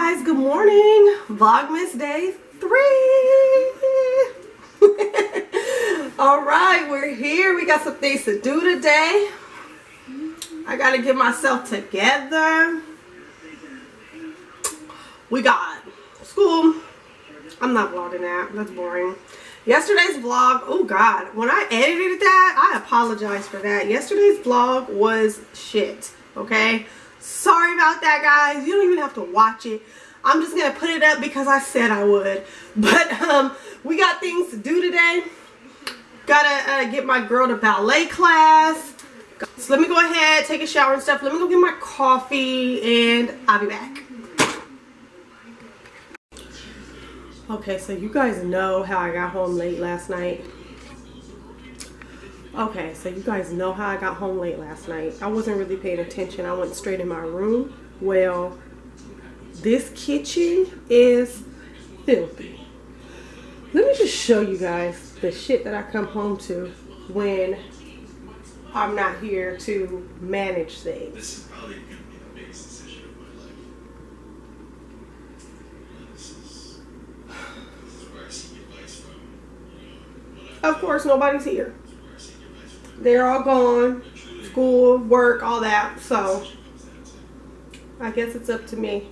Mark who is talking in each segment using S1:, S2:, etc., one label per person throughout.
S1: guys, good morning. Vlogmas day 3. All right, we're here. We got some things to do today. I gotta get myself together. We got school. I'm not vlogging that. That's boring. Yesterday's vlog, oh God, when I edited that, I apologize for that. Yesterday's vlog was shit, okay? Sorry about that, guys. You don't even have to watch it. I'm just gonna put it up because I said I would. But we got things to do today. Gotta get my girl to ballet class. So let me go ahead, take a shower and stuff. Let me go get my coffee and I'll be back. Okay, so you guys know how I got home late last night. Okay, so you guys know how I got home late last night. I wasn't really paying attention. I went straight in my room. Well, this kitchen is filthy. Let me just show you guys the shit that I come home to when I'm not here to manage things. Of course, nobody's here. They're all gone. School, work, all that. So, I guess it's up to me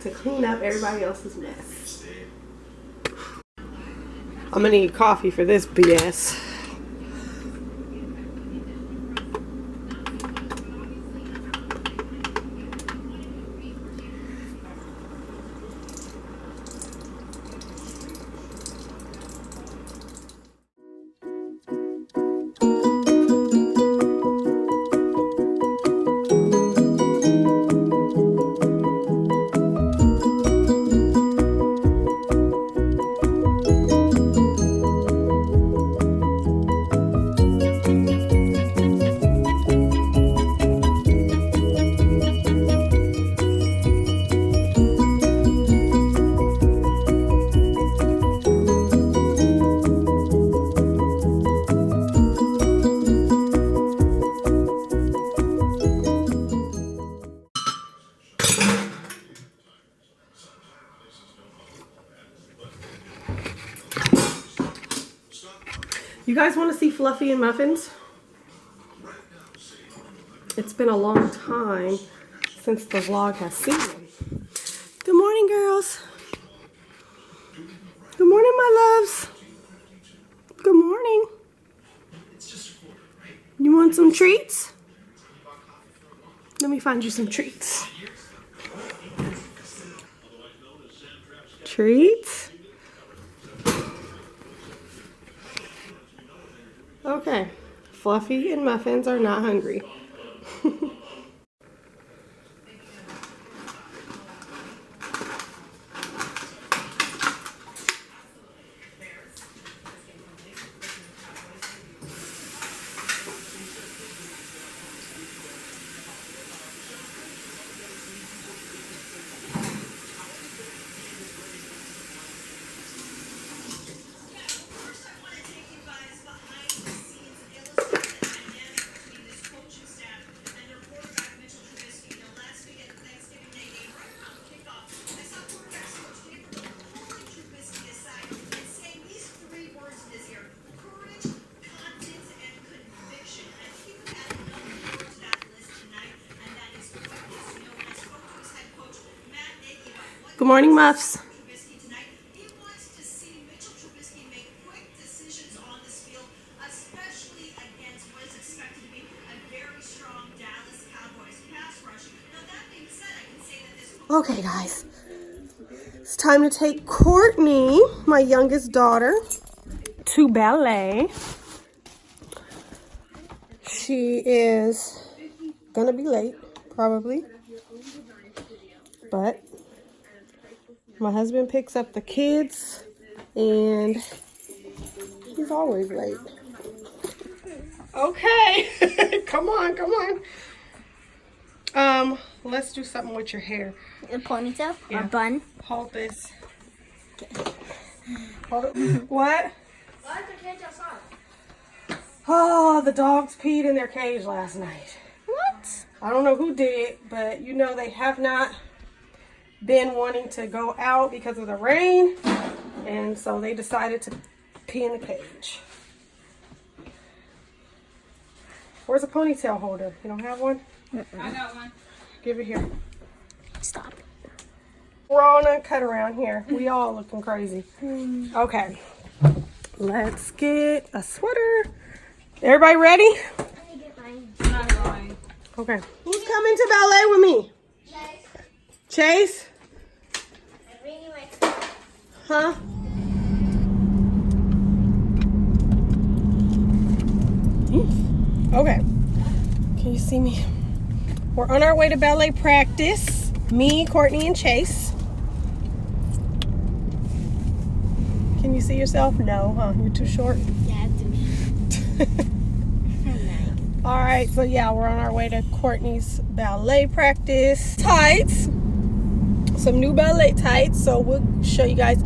S1: to clean up everybody else's mess. I'm gonna need coffee for this BS. You guys want to see Fluffy and Muffins? It's been a long time since the vlog has seen them. Good morning, girls. Good morning, my loves. Good morning. You want some treats? Let me find you some treats. Treats? Okay, Fluffy and Muffins are not hungry. Good morning, Muffs. Okay, guys. It's time to take Courtney, my youngest daughter, to ballet. She is gonna be late, probably. But my husband picks up the kids, and he's always late. Okay, come on, come on. Let's do something with your hair.
S2: A ponytail?
S1: Yeah.
S2: Or a bun?
S1: Hold this. Okay. Hold it. What?
S2: Why is the cage outside?
S1: Oh, the dogs peed in their cage last night.
S2: What?
S1: I don't know who did it, but you know they have not been wanting to go out because of the rain, and so they decided to pee in the cage. Where's a ponytail holder? You don't have one?
S2: I got one.
S1: Give it here.
S2: Stop.
S1: We're all uncut around here. We all looking crazy. Okay. Let's get a sweater. Everybody ready?
S2: Not going.
S1: Okay. Who's coming to ballet with me? Chase? Huh? Okay. Can you see me? We're on our way to ballet practice. Me, Courtney, and Chase. Can you see yourself? No, huh? You're too short?
S2: Yeah,
S1: All right, so yeah, we're on our way to Courtney's ballet practice. Tights. Some new ballet tights. So we'll show you guys.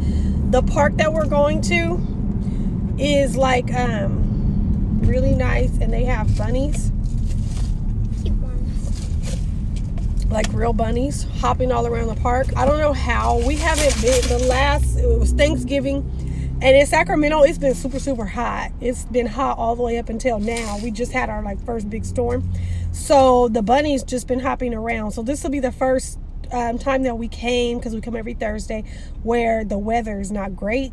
S1: The park that we're going to is like really nice, and they have bunnies.
S2: Cute ones.
S1: Like real bunnies hopping all around the park. I don't know how. We haven't been, it was Thanksgiving, and in Sacramento it's been super hot. It's been hot all the way up until now. We just had our like first big storm, so the bunnies just been hopping around. So this will be the first time that we came, because we come every Thursday, where the weather is not great.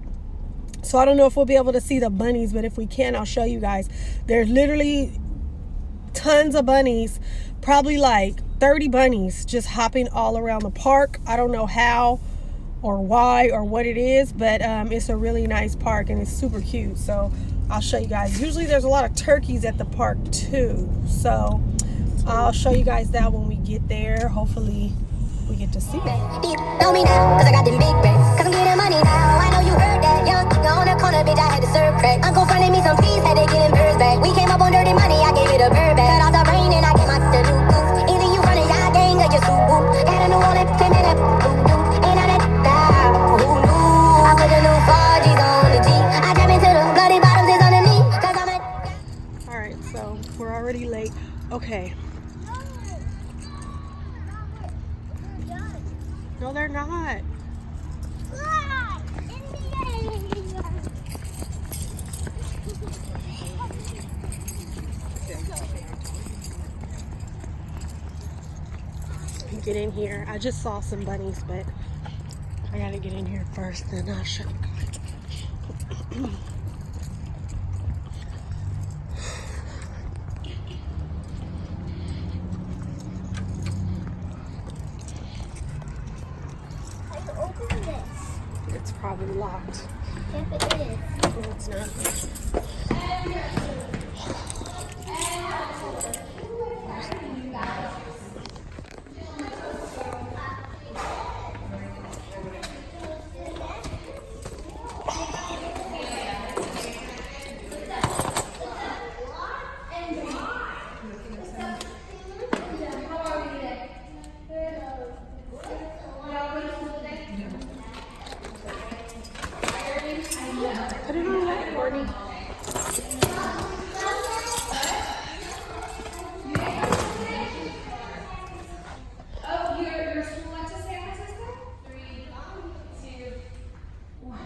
S1: So I don't know if we'll be able to see the bunnies, but if we can, I'll show you guys. There's literally tons of bunnies, probably like 30 bunnies just hopping all around the park. I don't know how or why or what it is, but it's a really nice park and it's super cute. So I'll show you guys. Usually there's a lot of turkeys at the park too, so I'll show you guys that when we get there. Hopefully we get to see it.
S3: Know me now, cause I got them big racks. Cause I'm getting money now, I know you heard that. Young nigga on the corner, bitch, I had to serve crack. Uncle fronted me some fees, had to get them birds back. We came up on dirty money, I gave it a bird back. Cut off the rain and I came out the new goose. Either you run a y'all gang or you swoop whoop. Had a new wallet, came in that voodoo. Ain't on that now, who knew? I put the new 4G's on the G. I tap into the bloody bottoms, is underneath. Cause I'm a...
S1: Alright, so we're already late. Okay. No, they're not. Get in here. I just saw some bunnies, but I gotta get in here first, then I'll show you guys.
S2: Open this.
S1: It's probably locked.
S2: If it is.
S1: No, it's not. Put it on that, Courtney.
S4: Your school went to San Francisco? 3, 2, 1.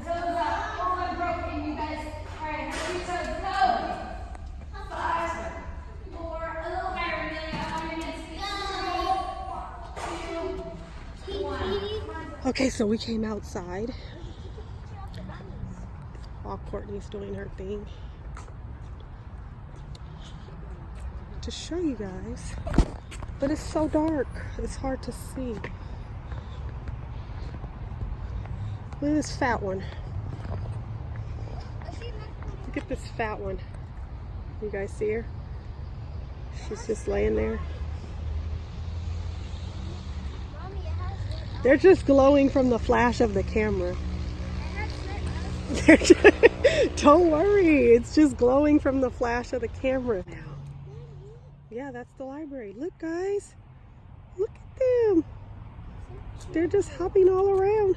S4: Toes up, hold on, broken, you guys. Alright, 3 toes, go. 5, 4, a little higher, Amelia, on your hands, 3, 2, 1.
S1: Okay, so we came outside while Courtney's doing her thing to show you guys, but it's so dark, it's hard to see. Look at this fat one. Look at this fat one. You guys see her? She's just laying there. They're just glowing from the flash of the camera. Don't worry, it's just glowing from the flash of the camera now. Yeah, that's the library. Look, guys. Look at them. They're just hopping all around.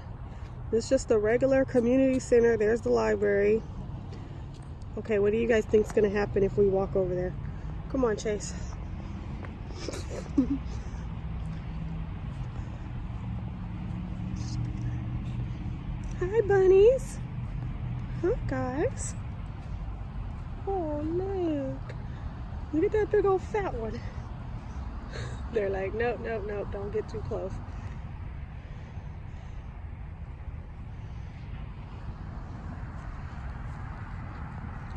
S1: It's just a regular community center. There's the library. Okay, what do you guys think is going to happen if we walk over there? Come on, Chase. Hi, bunnies. Huh, guys? Oh, look. Look at that big old fat one. They're like, nope, nope, nope, don't get too close.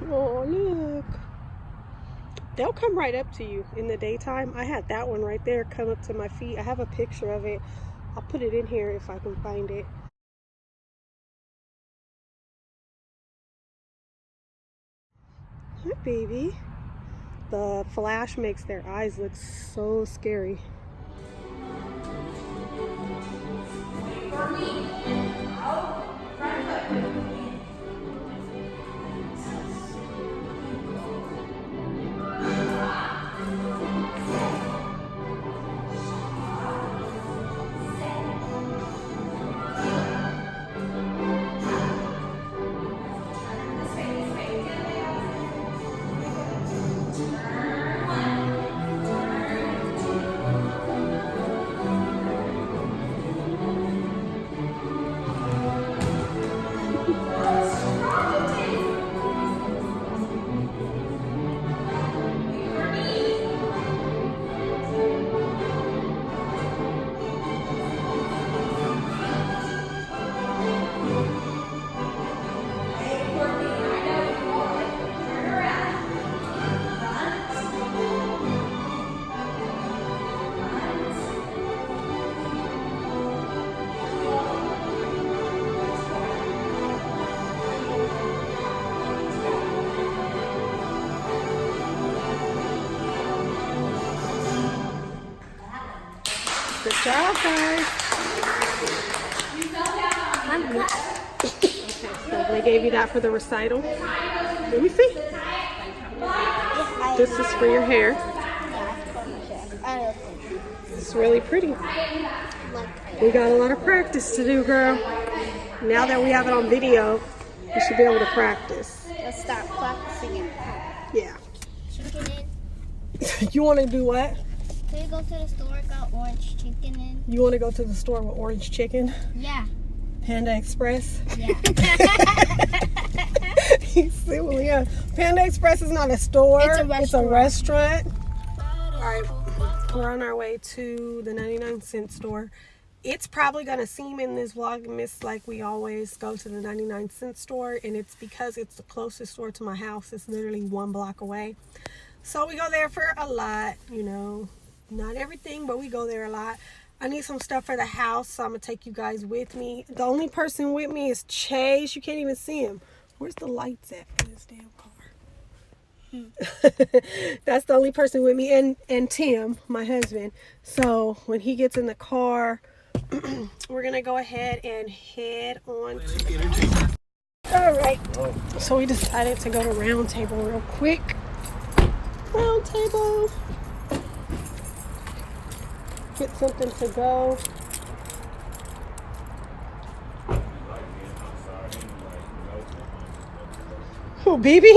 S1: Oh, look. They'll come right up to you in the daytime. I had that one right there come up to my feet. I have a picture of it. I'll put it in here if I can find it. Hi, baby. The flash makes their eyes look so scary. Good job, guys. So they gave you that for the recital. Let me see. This is for your hair. It's really pretty. We got a lot of practice to do, girl. Now that we have it on video, you should be able to practice.
S2: Let's start practicing it.
S1: Yeah.
S2: Chicken in.
S1: You want to do what?
S2: Can we go to the store, got orange chicken in?
S1: You want to go to the store with orange chicken?
S2: Yeah.
S1: Panda Express?
S2: Yeah.
S1: Well, yeah. Panda Express is not a store.
S2: It's a restaurant.
S1: All right. We're on our way to the 99-cent store. It's probably going to seem in this Vlogmas like we always go to the 99-cent store. And it's because it's the closest store to my house. It's literally 1 block away. So we go there for a lot, you know. Not everything, but we go there a lot. I need some stuff for the house, so I'm going to take you guys with me. The only person with me is Chase. You can't even see him. Where's the lights at for this damn car? That's the only person with me, and Tim, my husband. So when he gets in the car, we're going to go ahead and head on to the all right. So we decided to go to Round Table real quick. Round Table. Get something to go. Oh, baby.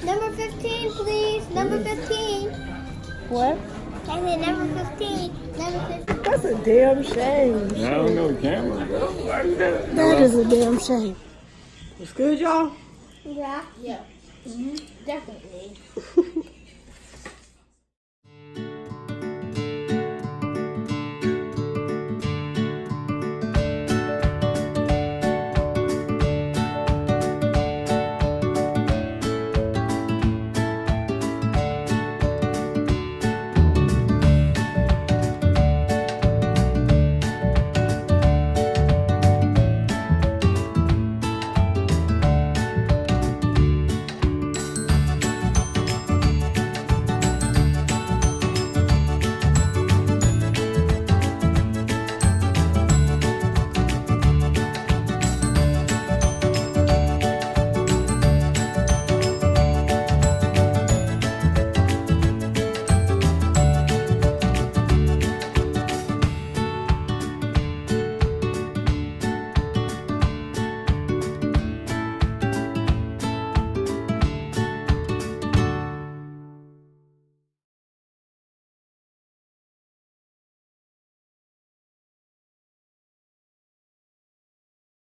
S2: Number 15, please. Number 15.
S1: What?
S2: I said number 15. Number 15.
S1: That's a damn shame.
S5: I don't know the camera, bro. Why you that?
S1: That is a damn shame. It's good, y'all?
S2: Yeah. Yeah. Definitely.